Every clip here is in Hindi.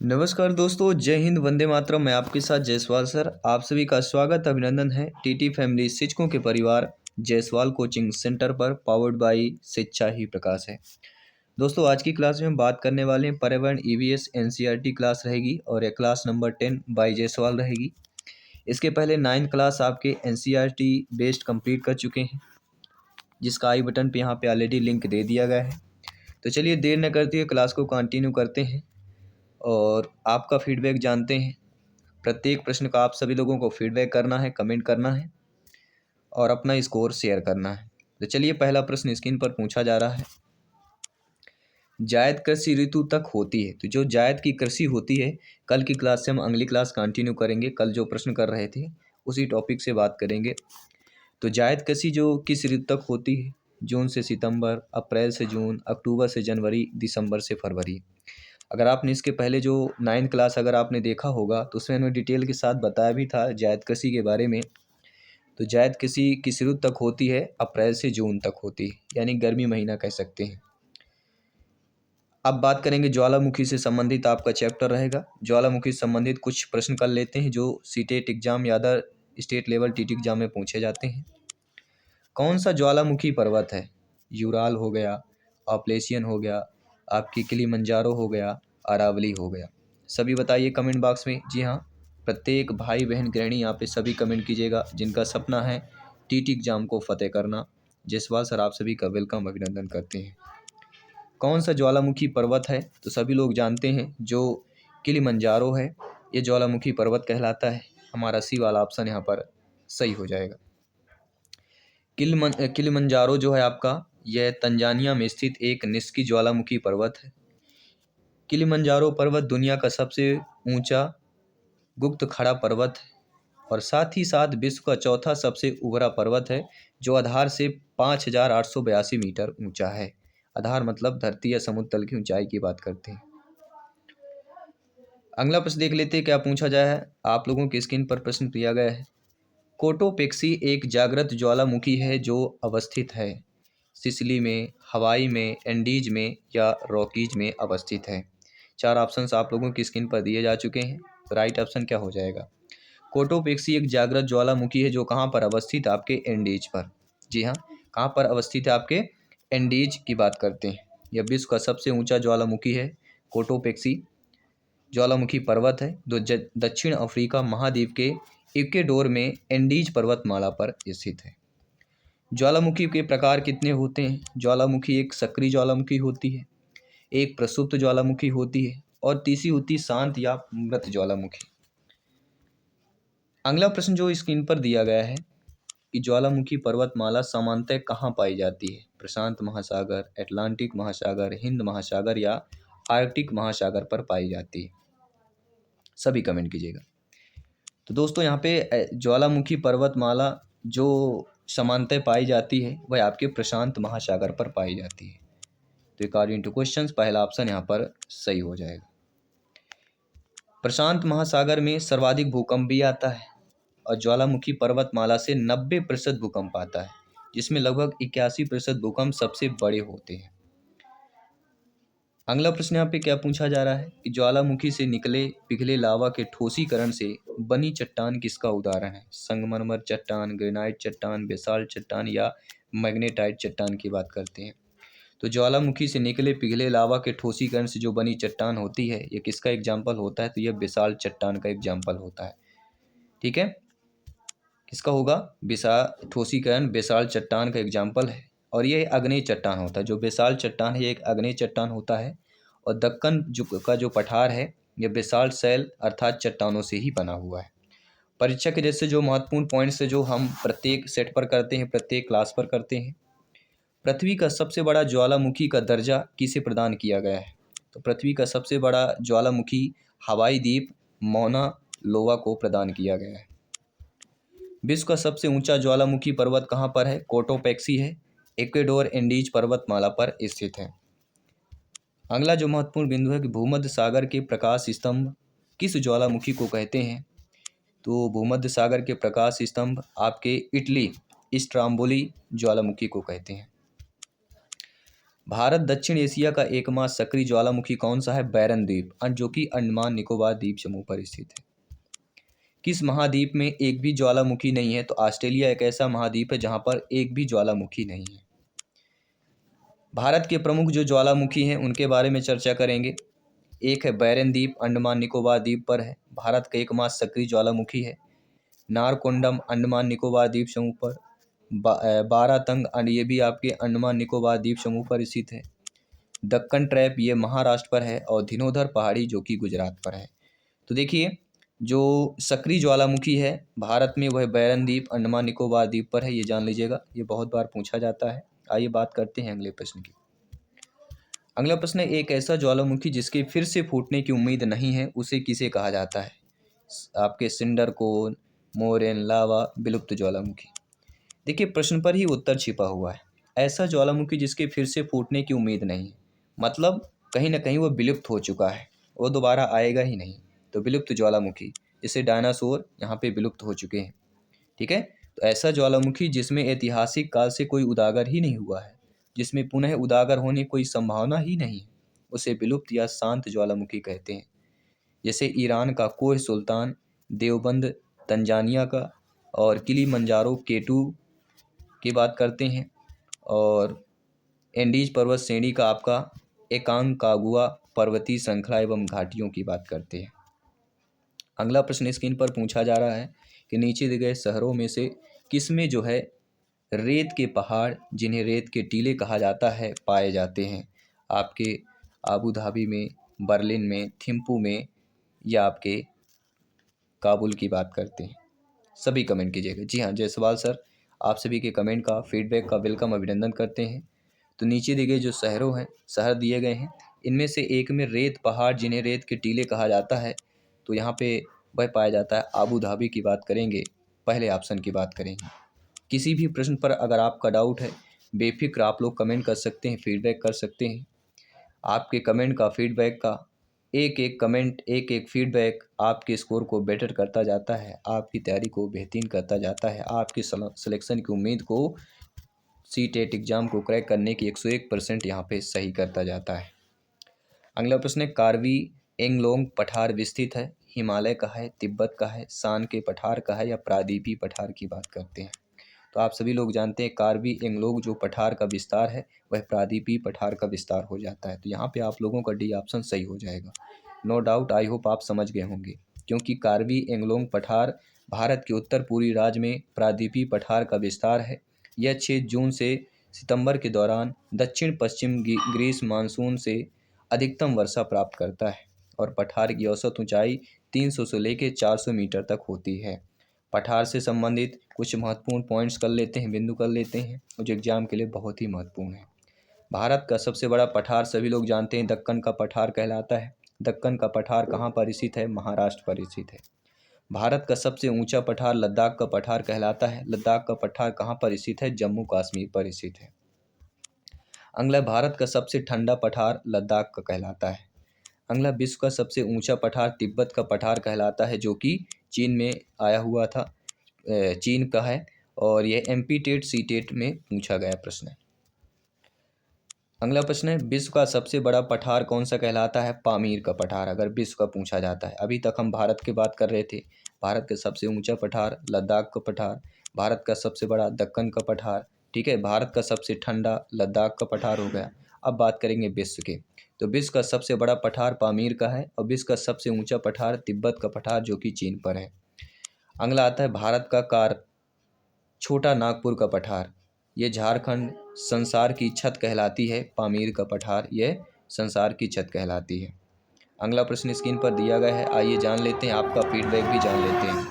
नमस्कार दोस्तों, जय हिंद, वंदे मातरम। मैं आपके साथ जायसवाल सर। आप सभी का स्वागत अभिनंदन है टीटी फैमिली शिक्षकों के परिवार जायसवाल कोचिंग सेंटर पर, पावर्ड बाई शिक्षा ही प्रकाश है। दोस्तों, आज की क्लास में हम बात करने वाले हैं पर्यावरण ईवीएस एनसीईआरटी क्लास रहेगी और यह क्लास नंबर 10 बाई जायसवाल रहेगी। इसके पहले 9th क्लास आपके एनसीईआरटी बेस्ड कंप्लीट कर चुके हैं, जिसका आई बटन पे यहाँ पे ऑलरेडी लिंक दे दिया गया है। तो चलिए देर न करते हुए क्लास को कंटिन्यू करते हैं और आपका फीडबैक जानते हैं। प्रत्येक प्रश्न का आप सभी लोगों को फीडबैक करना है, कमेंट करना है और अपना स्कोर शेयर करना है। तो चलिए, पहला प्रश्न स्क्रीन पर पूछा जा रहा है। जायद कृषि ऋतु तक होती है। तो जो जायद की कृषि होती है, कल की क्लास से हम अगली क्लास कंटिन्यू करेंगे। कल जो प्रश्न कर रहे थे उसी टॉपिक से बात करेंगे। तो जायद कृषि जो किस ऋतु तक होती है? जून से सितंबर, अप्रैल से जून, अक्टूबर से जनवरी, दिसंबर से फरवरी। अगर आपने इसके पहले जो 9th क्लास अगर आपने देखा होगा तो उसमें मैंने डिटेल के साथ बताया भी था जायद कृषि के बारे में। तो जायद कृषि किस ऋतु तक होती है? अप्रैल से जून तक होती है, यानी गर्मी महीना कह सकते हैं। अब बात करेंगे ज्वालामुखी से संबंधित, आपका चैप्टर रहेगा। ज्वालामुखी से संबंधित कुछ प्रश्न कर लेते हैं जो सीटेट एग्जाम या other state level TT exam में पूछे जाते हैं। कौन सा ज्वालामुखी पर्वत है? यूराल हो गया, ऑपलेशियन हो गया, आपकी किलिमंजारो हो गया, अरावली हो गया। सभी बताइए कमेंट बॉक्स में। जी हाँ, प्रत्येक भाई बहन गृहिणी यहाँ पे सभी कमेंट कीजिएगा जिनका सपना है टीटी एग्जाम को फतेह करना। जायसवाल सर आप सभी का वेलकम, अभिनंदन करते हैं। कौन सा ज्वालामुखी पर्वत है? तो सभी लोग जानते हैं जो किलिमंजारो है, ये ज्वालामुखी पर्वत कहलाता है। हमारा सी वाला ऑप्शन यहाँ पर सही हो जाएगा। किलिमंजारो जो है आपका, यह तंजानिया में स्थित एक निस्की ज्वालामुखी पर्वत है। किलिमंजारो पर्वत दुनिया का सबसे ऊंचा गुप्त खड़ा पर्वत है और साथ ही साथ विश्व का चौथा सबसे उभरा पर्वत है, जो आधार से 5,882 मीटर ऊंचा है। आधार मतलब धरती या समुद्र तल की ऊंचाई की बात करते हैं। अगला प्रश्न देख लेते हैं क्या पूछा जाए है। आप लोगों की स्क्रीन पर प्रश्न दिया गया है। कोटोपेक्सी एक जागृत ज्वालामुखी है जो अवस्थित है सिसिली में, हवाई में, एंडीज में या रॉकीज में अवस्थित है। चार ऑप्शंस आप लोगों की स्क्रीन पर दिए जा चुके हैं। तो राइट ऑप्शन क्या हो जाएगा? कोटोपेक्सी एक जागृत ज्वालामुखी है जो कहाँ पर अवस्थित है? आपके एंडीज पर। जी हाँ, कहाँ पर अवस्थित है? आपके एंडीज की बात करते हैं। यह विश्व का सबसे ऊंचा ज्वालामुखी है। कोटोपेक्सी ज्वालामुखी पर्वत है जो दक्षिण अफ्रीका महाद्वीप के इक्वेडोर में एंडीज पर्वतमाला पर स्थित है। ज्वालामुखी के प्रकार कितने होते हैं? ज्वालामुखी एक सक्रिय ज्वालामुखी होती है, एक प्रसुप्त ज्वालामुखी होती है और तीसरी होती है शांत या मृत ज्वालामुखी। अगला प्रश्न जो स्क्रीन पर दिया गया है कि ज्वालामुखी पर्वतमाला सामान्यतः कहाँ पाई जाती है? प्रशांत महासागर, अटलांटिक महासागर, हिंद महासागर या आर्कटिक महासागर पर पाई जाती है। सभी कमेंट कीजिएगा। तो दोस्तों, यहाँ पे ज्वालामुखी पर्वतमाला जो सामान्यतः पाई जाती है वह आपके प्रशांत महासागर पर पाई जाती है। तो अकॉर्डिंग टू क्वेश्चंस पहला ऑप्शन यहाँ पर सही हो जाएगा। प्रशांत महासागर में सर्वाधिक भूकंप भी आता है और ज्वालामुखी पर्वतमाला से 90% भूकंप आता है, जिसमें लगभग 81% भूकंप सबसे बड़े होते हैं। अगला प्रश्न यहाँ पे क्या पूछा जा रहा है कि ज्वालामुखी से निकले पिघले लावा के ठोसीकरण से बनी चट्टान किसका उदाहरण है? संगमरमर चट्टान, ग्रेनाइट चट्टान, बेसाल्ट चट्टान या मैग्नेटाइट चट्टान की बात करते हैं। तो ज्वालामुखी से निकले पिघले लावा के ठोसीकरण से जो बनी चट्टान होती है, ये किसका एग्जाम्पल होता है? तो यह बेसाल्ट चट्टान का एग्जाम्पल होता है। ठीक है, किसका होगा? ठोसीकरण बेसाल्ट चट्टान का एग्जाम्पल है और यह आग्नेय चट्टान होता है। जो बेसाल्ट चट्टान है ये एक आग्नेय चट्टान होता है और दक्कन का जो पठार है यह बेसाल्ट शैल अर्थात चट्टानों से ही बना हुआ है। परीक्षा के जैसे जो महत्वपूर्ण पॉइंट्स है जो हम प्रत्येक सेट पर करते हैं, प्रत्येक क्लास पर करते हैं। पृथ्वी का सबसे बड़ा ज्वालामुखी का दर्जा किसे प्रदान किया गया है? तो पृथ्वी का सबसे बड़ा ज्वालामुखी हवाई द्वीप मौना लोवा को प्रदान किया गया है। विश्व का सबसे ऊंचा ज्वालामुखी पर्वत कहाँ पर है? कोटोपेक्सी है, इक्वेडोर एंडीज पर्वतमाला पर स्थित है। अगला जो महत्वपूर्ण बिंदु है कि भूमध्य सागर के प्रकाश स्तंभ किस ज्वालामुखी को कहते हैं? तो भूमध्य सागर के प्रकाश स्तंभ आपके इटली स्ट्राम्बोली ज्वालामुखी को कहते हैं। भारत दक्षिण एशिया का एकमात्र सक्रिय ज्वालामुखी कौन सा है? बैरन द्वीप, जो कि अंडमान निकोबार द्वीप समूह पर स्थित है। किस महाद्वीप में एक भी ज्वालामुखी नहीं है? तो ऑस्ट्रेलिया एक ऐसा महाद्वीप है जहां पर एक भी ज्वालामुखी नहीं है। भारत के प्रमुख जो ज्वालामुखी हैं उनके बारे में चर्चा करेंगे। एक है बैरन द्वीप, अंडमान निकोबार द्वीप पर है, भारत का एकमात्र सक्रिय ज्वालामुखी है। नारकोंडम अंडमान निकोबार द्वीप समूह पर, बारातंग ये भी आपके अंडमान निकोबार द्वीप समूह पर स्थित है। दक्कन ट्रैप ये महाराष्ट्र पर है, और धिनोधर पहाड़ी जो कि गुजरात पर है। तो देखिए, जो सक्रिय ज्वालामुखी है भारत में वह बैरन द्वीप अंडमान निकोबार द्वीप पर है, ये जान लीजिएगा, ये बहुत बार पूछा जाता है। आइए बात करते हैं अगले प्रश्न की। अगला प्रश्न है, एक ऐसा ज्वालामुखी जिसके फिर से फूटने की उम्मीद नहीं है, उसे किसे कहा जाता है? आपके सिंडर कोन, मोरेन, लावा, विलुप्त ज्वालामुखी। देखिए, प्रश्न पर ही उत्तर छिपा हुआ है। ऐसा ज्वालामुखी जिसके फिर से फूटने की उम्मीद नहीं है, मतलब कहीं ना कहीं वो विलुप्त हो चुका है, वो दोबारा आएगा ही नहीं। तो विलुप्त ज्वालामुखी, जैसे डायनासोर यहाँ पे विलुप्त हो चुके हैं। ठीक है, तो ऐसा ज्वालामुखी जिसमें ऐतिहासिक काल से कोई उजागर ही नहीं हुआ है, जिसमें पुनः उजागर होने की कोई संभावना ही नहीं है, उसे विलुप्त या शांत ज्वालामुखी कहते हैं। जैसे ईरान का कोह सुल्तान, देवबंद तंजानिया का, और किलीमंजारो केटू की बात करते हैं, और एंडीज पर्वत श्रेणी का आपका एकांकागुआ पर्वतीय श्रृंखला एवं घाटियों की बात करते हैं। अगला प्रश्न स्क्रीन पर पूछा जा रहा है कि नीचे दिए गए शहरों में से किसमें जो है रेत के पहाड़, जिन्हें रेत के टीले कहा जाता है, पाए जाते हैं? आपके आबू धाबी में, बर्लिन में, थिम्पू में, या आपके काबुल की बात करते हैं? सभी कमेंट कीजिएगा। जी हाँ जयसवाल सर, आप सभी के कमेंट का, फीडबैक का वेलकम, अभिनंदन करते हैं। तो नीचे दिए गए जो शहरों हैं, शहर दिए गए हैं, इनमें से एक में रेत पहाड़, जिन्हें रेत के टीले कहा जाता है, तो यहाँ पे वह पाया जाता है। आबू धाबी की बात करेंगे, पहले ऑप्शन की बात करेंगे। किसी भी प्रश्न पर अगर आपका डाउट है, बेफिक्र आप लोग कमेंट कर सकते हैं, फीडबैक कर सकते हैं। आपके कमेंट का, फीडबैक का, एक एक कमेंट, एक एक फीडबैक आपके स्कोर को बेटर करता जाता है, आपकी तैयारी को बेहतरीन करता जाता है, आपकी सिलेक्शन की उम्मीद को, सी-टेट एग्ज़ाम को क्रैक करने की 101% यहाँ पे सही करता जाता है। अगला प्रश्न है, कार्बी एंगलोंग पठार विस्तृत है, हिमालय का है, तिब्बत का है, शान के पठार का है, या प्रादीपी पठार की बात करते हैं? तो आप सभी लोग जानते हैं कार्बी एंगलोंग जो पठार का विस्तार है वह प्रादीपी पठार का विस्तार हो जाता है। तो यहाँ पे आप लोगों का डी ऑप्शन सही हो जाएगा। नो डाउट, आई होप आप समझ गए होंगे, क्योंकि कार्बी एंगलोंग पठार भारत के उत्तर पूर्वी राज्य में प्रादीपी पठार का विस्तार है। यह 6 जून से सितंबर के दौरान दक्षिण पश्चिम ग्रीष्म मानसून से अधिकतम वर्षा प्राप्त करता है, और पठार की औसत ऊंचाई 300 से लेकर 400 मीटर तक होती है। पठार से संबंधित कुछ महत्वपूर्ण पॉइंट्स कर लेते हैं, बिंदु कर लेते हैं, जो एग्जाम के लिए बहुत ही महत्वपूर्ण है। भारत का सबसे बड़ा पठार सभी लोग जानते हैं दक्कन का पठार कहलाता है। दक्कन का पठार कहाँ पर स्थित है? महाराष्ट्र पर स्थित है। भारत का सबसे ऊंचा पठार लद्दाख का पठार कहलाता है। लद्दाख का पठार कहाँ पर स्थित है? जम्मू कश्मीर पर स्थित है। अगला, भारत का सबसे ठंडा पठार लद्दाख का कहलाता है। अगला, विश्व का सबसे ऊंचा पठार तिब्बत का पठार कहलाता है, जो कि चीन में आया हुआ था, चीन का है, और यह एमपी टेट सी टेट में पूछा गया प्रश्न है। अगला प्रश्न है, विश्व का सबसे बड़ा पठार कौन सा कहलाता है? पामीर का पठार, अगर विश्व का पूछा जाता है। अभी तक हम भारत की बात कर रहे थे। भारत का सबसे ऊंचा पठार लद्दाख का पठार, भारत का सबसे बड़ा दक्कन का पठार, ठीक है, भारत का सबसे ठंडा लद्दाख का पठार हो गया। अब बात करेंगे विश्व के। तो विश्व का सबसे बड़ा पठार पामीर का है, और विश्व का सबसे ऊंचा पठार तिब्बत का पठार, जो कि चीन पर है। अगला आता है, भारत का छोटा नागपुर का पठार, ये झारखंड संसार की छत कहलाती है। पामीर का पठार यह संसार की छत कहलाती है। अगला प्रश्न स्क्रीन पर दिया गया है, आइए जान लेते हैं, आपका फीडबैक भी जान लेते हैं।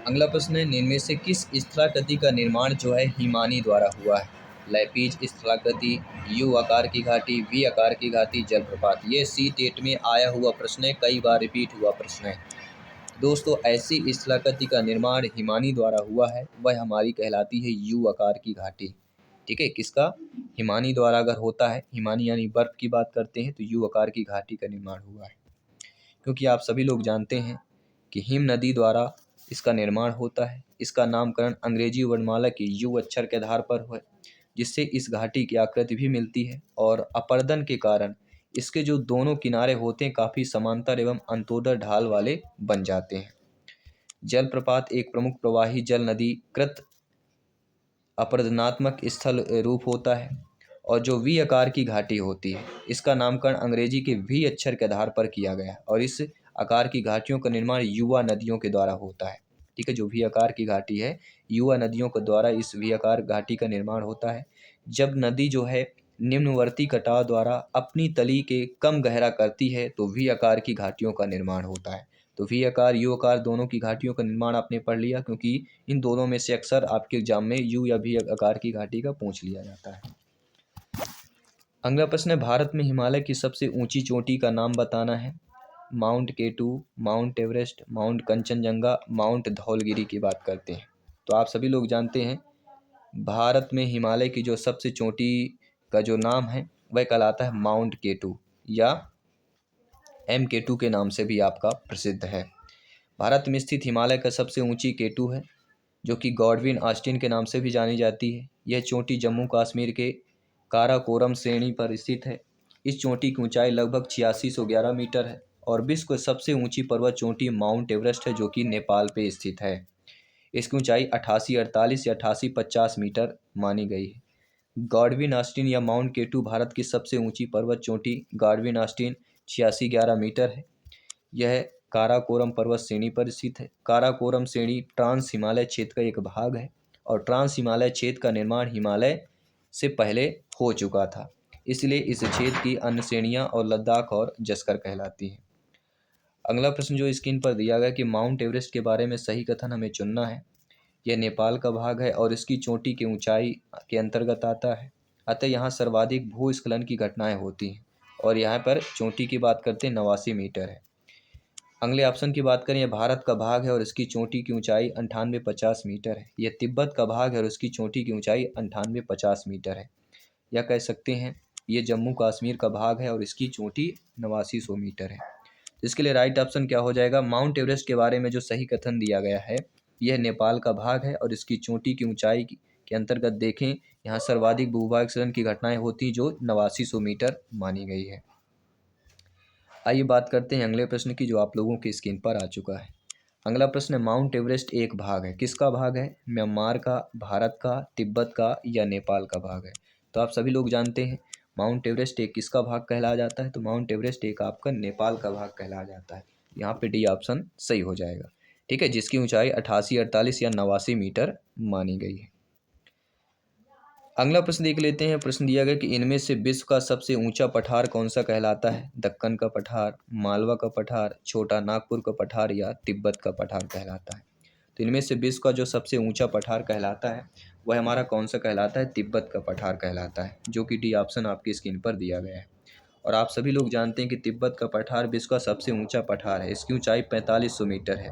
अगला प्रश्न है, निम्न से किस स्थलाकृति का निर्माण जो है हिमानी द्वारा हुआ है? लैपीज स्थलाकृति, यू आकार की घाटी, वी आकार की घाटी, जलप्रपात। ये सी टेट में आया हुआ प्रश्न है, कई बार रिपीट हुआ प्रश्न है। दोस्तों, ऐसी स्थलाकृति का निर्माण हिमानी द्वारा हुआ है, वह हमारी कहलाती है यू आकार की घाटी। ठीक है, किसका? हिमानी द्वारा अगर होता है, हिमानी यानी बर्फ की बात करते हैं, तो यू आकार की घाटी का निर्माण हुआ है। क्योंकि आप सभी लोग जानते हैं कि हिम नदी द्वारा इसका निर्माण होता है। इसका नामकरण अंग्रेजी वर्णमाला के यू अक्षर के आधार पर हुआ, जिससे इस घाटी की आकृति भी मिलती है, और अपर्दन के कारण इसके जो दोनों किनारे होते हैं काफ़ी समांतर एवं अंतोदर ढाल वाले बन जाते हैं। जलप्रपात एक प्रमुख प्रवाही जल नदी कृत अपरदनात्मक स्थल रूप होता है, और जो वी आकार की घाटी होती है इसका नामकरण अंग्रेजी के वी अक्षर के आधार पर किया गया है, और इस आकार की घाटियों का निर्माण युवा नदियों के द्वारा होता है। ठीक है, जो वी आकार की घाटी है युवा नदियों के द्वारा इस वी आकार घाटी का निर्माण होता है। जब नदी जो है निम्नवर्ती कटाव द्वारा अपनी तली के कम गहरा करती है तो वी आकार की घाटियों का निर्माण होता है। तो वी आकार यू आकार दोनों की घाटियों का निर्माण आपने पढ़ लिया, क्योंकि इन दोनों में से अक्सर आपके एग्जाम में यू या वी आकार की घाटी का पूछ लिया जाता है। अगला प्रश्न है, भारत में हिमालय की सबसे ऊंची चोटी का नाम बताना है। Mount K two, Mount Everest, Mount Kanchenjunga, Mount Dhaulagiri की बात करते हैं। तो आप सभी लोग जानते हैं भारत में हिमालय की जो सबसे चोटी का जो नाम है वह कहलाता है माउंट केटू, या M-K2 के नाम से भी आपका प्रसिद्ध है। भारत में स्थित हिमालय का सबसे ऊंची केटू है, जो कि गॉडविन ऑस्टिन के नाम से भी जानी जाती है। यह चोटी जम्मू कश्मीर के काराकोरम श्रेणी पर स्थित है। इस चोटी की ऊंचाई लगभग 8611 मीटर है, और विश्व की सबसे ऊंची पर्वत चोटी माउंट एवरेस्ट है, जो कि नेपाल पे स्थित है। इसकी ऊंचाई 8848 या 8850 मीटर मानी गई है। गॉडविन ऑस्टिन या माउंट केटू भारत की सबसे ऊंची पर्वत चोटी गॉडविन ऑस्टिन 8611 मीटर है। यह काराकोरम पर्वत श्रेणी पर स्थित है। काराकोरम श्रेणी ट्रांस हिमालय क्षेत्र का एक भाग है, और ट्रांस हिमालय क्षेत्र का निर्माण हिमालय से पहले हो चुका था, इसलिए इस क्षेत्र की अन्य श्रेणियां और लद्दाख और जस्कर कहलाती हैं। अगला प्रश्न जो स्क्रीन पर दिया गया कि माउंट एवरेस्ट के बारे में सही कथन हमें चुनना है। यह नेपाल का भाग है और इसकी चोटी की ऊंचाई के अंतर्गत आता है, अतः यहाँ सर्वाधिक भूस्खलन की घटनाएं होती हैं, और यहाँ पर चोटी की बात करते हैं 89 मीटर है। अगले ऑप्शन की बात करें, यह भारत का भाग है और इसकी चोटी की ऊंचाई 9850 मीटर है। यह तिब्बत का भाग है और इसकी चोटी की ऊंचाई 9850 मीटर है। या कह सकते हैं ये जम्मू कश्मीर का भाग है और इसकी चोटी 8900 मीटर है। इसके लिए राइट ऑप्शन क्या हो जाएगा, माउंट एवरेस्ट के बारे में जो सही कथन दिया गया है यह नेपाल का भाग है और इसकी चोटी की ऊंचाई के अंतर्गत देखें यहाँ सर्वाधिक भूभास्खलन की घटनाएं होती जो 8900 मीटर मानी गई है। आइए बात करते हैं अगले प्रश्न की, जो आप लोगों की स्क्रीन पर आ चुका है। अगला प्रश्न है, माउंट एवरेस्ट एक भाग है, किसका भाग है? म्यांमार का, भारत का, तिब्बत का, या नेपाल का भाग है? तो आप सभी लोग जानते हैं माउंट एवरेस्ट एक किसका भाग कहलाया जाता है, तो माउंट एवरेस्ट एक आपका नेपाल का भाग कहलाया जाता है। यहाँ पे डी ऑप्शन सही हो जाएगा। ठीक है, जिसकी ऊंचाई 88, 48 या 89 मीटर मानी गई है। अगला प्रश्न देख लेते हैं। प्रश्न दिया गया कि इनमें से विश्व का सबसे ऊंचा पठार कौन सा कहलाता है? दक्कन का पठार, मालवा का पठार, छोटा नागपुर का पठार, या तिब्बत का पठार कहलाता है? तो इनमें से विश्व का जो सबसे ऊंचा पठार कहलाता है वह हमारा कौन सा कहलाता है? तिब्बत का पठार कहलाता है, जो कि डी ऑप्शन आपकी स्क्रीन पर दिया गया है। और आप सभी लोग जानते हैं कि तिब्बत का पठार विश्व का सबसे ऊंचा पठार है। इसकी ऊंचाई 4500 मीटर है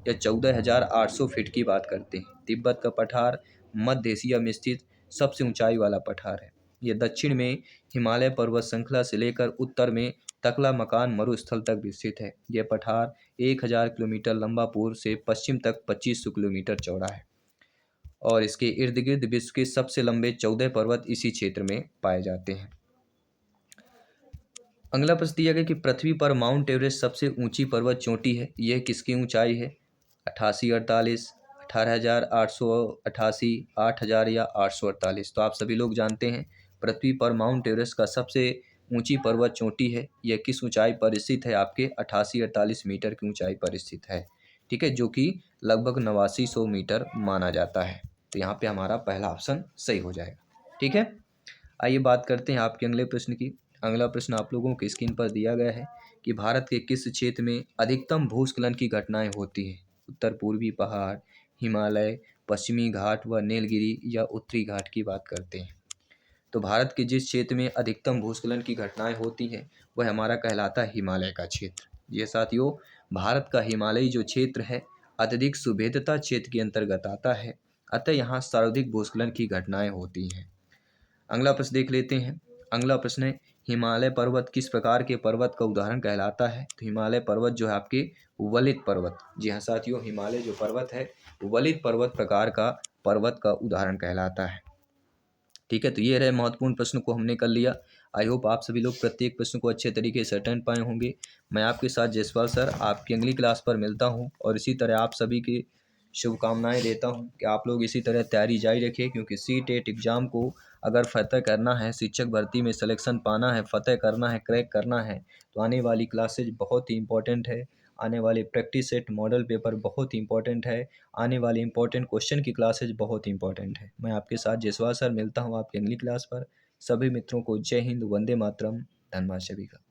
या 14,800 फीट की बात करते हैं। तिब्बत का पठार मध्य एशिया में स्थित सबसे ऊंचाई वाला पठार है। यह दक्षिण में हिमालय पर्वत श्रृंखला से लेकर उत्तर में तकला मकान मरुस्थल तक विस्तृत है। यह पठार 1000 किलोमीटर लंबा पूर्व से पश्चिम तक 2500 किलोमीटर चौड़ा है, और इसके इर्द गिर्द विश्व के सबसे लंबे 14 पर्वत इसी क्षेत्र में पाए जाते हैं। अगला प्रश्न दिया गया कि पृथ्वी पर माउंट एवरेस्ट सबसे ऊंची पर्वत चोटी है, यह किसकी ऊंचाई है? 88, 48, 18,888, 8000 या 848? तो आप सभी लोग जानते हैं पृथ्वी पर माउंट एवरेस्ट का सबसे ऊंची पर्वत चोटी है, यह किस ऊंचाई पर स्थित है? आपके 88, 48 मीटर की ऊंचाई पर स्थित है। ठीक है, जो कि लगभग 8900 मीटर माना जाता है। तो यहाँ पे हमारा पहला ऑप्शन सही हो जाएगा। ठीक है, आइए बात करते हैं आपके अगले प्रश्न की। अगला प्रश्न आप लोगों की स्क्रीन पर दिया गया है कि भारत के किस क्षेत्र में अधिकतम भूस्खलन की घटनाएं होती हैं? उत्तर पूर्वी पहाड़, हिमालय, पश्चिमी घाट व नीलगिरी, या उत्तरी घाट की बात करते हैं। तो भारत के जिस क्षेत्र में अधिकतम भूस्खलन की घटनाएं होती हैं वह हमारा कहलाता है हिमालय का क्षेत्र। ये साथियों, भारत का हिमालयी जो क्षेत्र है अत्यधिक सुभेद्यता क्षेत्र के अंतर्गत आता है, अतः यहाँ सर्वाधिक भूस्खलन की घटनाएं होती हैं। अगला प्रश्न देख लेते हैं। अगला प्रश्न है, हिमालय पर्वत किस प्रकार के पर्वत का उदाहरण कहलाता है? तो हिमालय पर्वत जो है आपके वलित पर्वत, जी हाँ साथियों, हिमालय जो पर्वत है वलित पर्वत प्रकार का पर्वत का उदाहरण कहलाता है। ठीक है, तो ये रहे महत्वपूर्ण प्रश्न को हमने कर लिया। आई होप आप सभी लोग प्रत्येक प्रश्न को अच्छे तरीके से अटेंड पाए होंगे। मैं आपके साथ जयसवाल सर आपकी अगली क्लास पर मिलता हूँ और इसी तरह आप सभी की शुभकामनाएं देता हूँ कि आप लोग इसी तरह तैयारी जारी रखें, क्योंकि सी टेट एग्ज़ाम को अगर फतह करना है, शिक्षक भर्ती में सिलेक्शन पाना है, फतह करना है, क्रैक करना है, तो आने वाली क्लासेज बहुत ही इंपॉर्टेंट है। आने वाले प्रैक्टिस सेट मॉडल पेपर बहुत ही इंपॉर्टेंट है। आने वाले इंपॉर्टेंट क्वेश्चन की क्लासेज बहुत ही इंपॉर्टेंट है। मैं आपके साथ जयसवाल सर मिलता हूँ आपकी अगली क्लास पर। सभी मित्रों को जय हिंद, वंदे मातरम, धन्यवाद सभी का।